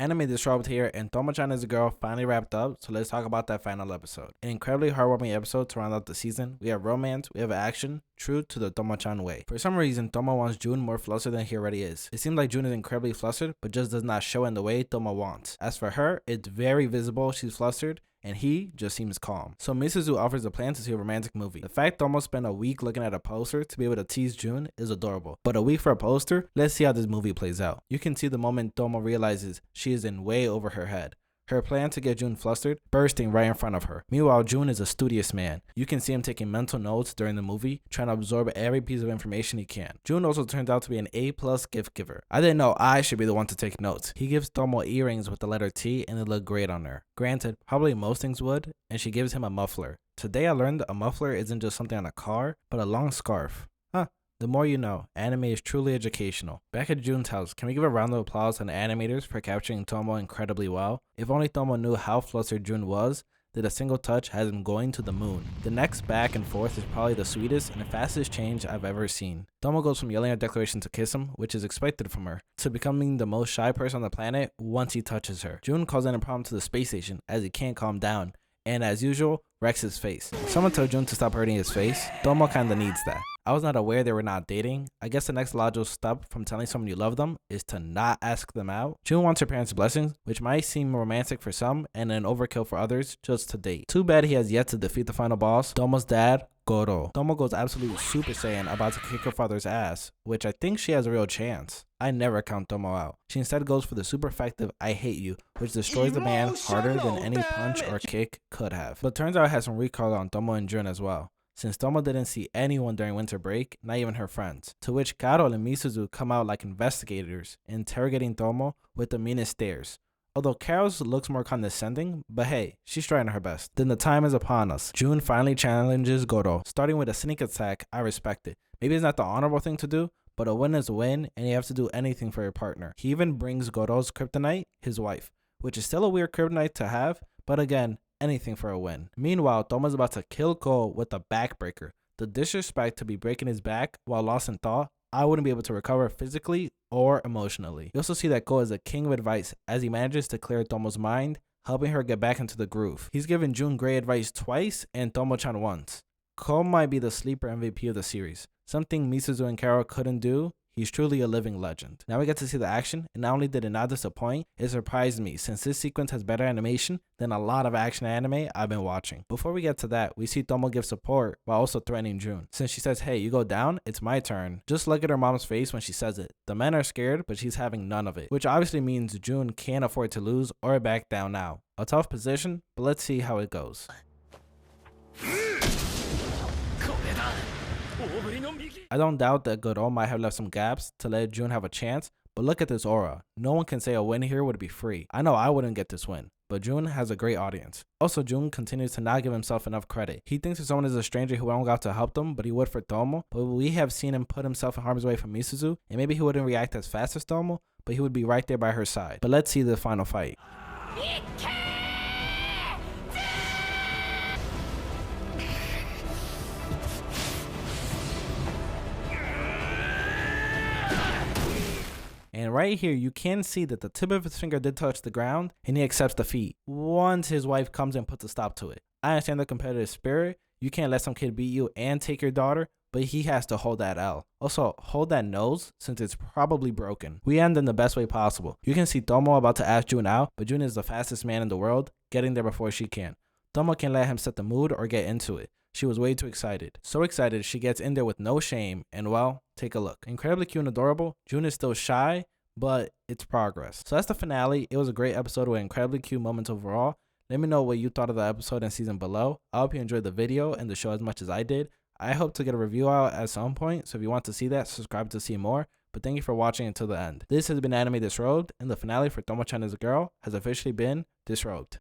Anime Disrobed here, and Tomo-Chan is a girl finally wrapped up, so let's talk about that final episode. An incredibly heartwarming episode to round out the season. We have romance, we have action, true to the Tomo-Chan way. For some reason, Tomo wants Jun more flustered than he already is. It seems like Jun is incredibly flustered, but just does not show in the way Tomo wants. As for her, it's very visible she's flustered, and he just seems calm. So Misuzu offers a plan to see a romantic movie. The fact Tomo spent a week looking at a poster to be able to tease Jun is adorable. But a week for a poster? Let's see how this movie plays out. You can see the moment Tomo realizes she is in way over her head. Her plan to get Jun flustered, bursting right in front of her. Meanwhile, Jun is a studious man. You can see him taking mental notes during the movie, trying to absorb every piece of information he can. Jun also turns out to be an A+ gift giver. I didn't know I should be the one to take notes. He gives Tomo earrings with the letter T and they look great on her. Granted, probably most things would, and she gives him a muffler. Today I learned a muffler isn't just something on a car, but a long scarf. The more you know, anime is truly educational. Back at Jun's house, can we give a round of applause to the animators for capturing Tomo incredibly well? If only Tomo knew how flustered Jun was, that a single touch has him going to the moon. The next back and forth is probably the sweetest and the fastest change I've ever seen. Tomo goes from yelling a declaration to kiss him, which is expected from her, to becoming the most shy person on the planet once he touches her. Jun calls in a problem to the space station as he can't calm down, and as usual, wrecks his face. Someone told Jun to stop hurting his face. Tomo kinda needs that. I was not aware they were not dating. I guess the next logical step from telling someone you love them is to not ask them out. Jun wants her parents' blessings, which might seem romantic for some and an overkill for others, just to date. Too bad he has yet to defeat the final boss, Tomo's dad, Goro. Tomo goes absolute Super Saiyan about to kick her father's ass, which I think she has a real chance. I never count Tomo out. She instead goes for the super effective I hate you, which destroys the man harder than any punch or kick could have. But turns out it has some recoil on Tomo and Jun as well, since Tomo didn't see anyone during winter break, not even her friends. To which Carol and Misuzu come out like investigators, interrogating Tomo with the meanest stares. Although Carol's looks more condescending, but hey, she's trying her best. Then the time is upon us. Jun finally challenges Goro. Starting with a sneak attack, I respect it. Maybe it's not the honorable thing to do, but a win is a win, and you have to do anything for your partner. He even brings Goro's kryptonite, his wife, which is still a weird kryptonite to have, but again, anything for a win. Meanwhile, Tomo's about to kill Cole with a backbreaker. The disrespect to be breaking his back while lost in thought, I wouldn't be able to recover physically or emotionally. You also see that Cole is a king of advice as he manages to clear Tomo's mind, helping her get back into the groove. He's given Jun great advice twice and Tomo-Chan once. Cole might be the sleeper MVP of the series, something Misuzu and Carol couldn't do. He's truly a living legend. Now we get to see the action, and not only did it not disappoint, it surprised me since this sequence has better animation than a lot of action anime I've been watching. Before we get to that, we see Tomo give support while also threatening Jun. Since she says, hey, you go down, it's my turn. Just look at her mom's face when she says it. The men are scared, but she's having none of it, which obviously means Jun can't afford to lose or back down now. A tough position, but let's see how it goes. I don't doubt that Goro might have left some gaps to let Jun have a chance, but look at this aura. No one can say a win here would be free. I know I wouldn't get this win, but Jun has a great audience. Also, Jun continues to not give himself enough credit. He thinks if someone is a stranger who won't go out to help them, but he would for Tomo, but we have seen him put himself in harm's way for Misuzu, and maybe he wouldn't react as fast as Tomo, but he would be right there by her side. But let's see the final fight. And right here, you can see that the tip of his finger did touch the ground, and he accepts defeat once his wife comes and puts a stop to it. I understand the competitive spirit. You can't let some kid beat you and take your daughter, but he has to hold that L. Also, hold that nose since it's probably broken. We end in the best way possible. You can see Tomo about to ask Jun out, but Jun is the fastest man in the world, getting there before she can. Tomo can let him set the mood or get into it. She was way too excited. So excited, she gets in there with no shame, and well, take a look. Incredibly cute and adorable. Jun is still shy, but it's progress. So that's the finale. It was a great episode with incredibly cute moments overall. Let me know what you thought of the episode and season below. I hope you enjoyed the video and the show as much as I did. I hope to get a review out at some point, so if you want to see that, subscribe to see more. But thank you for watching until the end. This has been Anime Disrobed, and the finale for Tomo-Chan as a girl has officially been disrobed.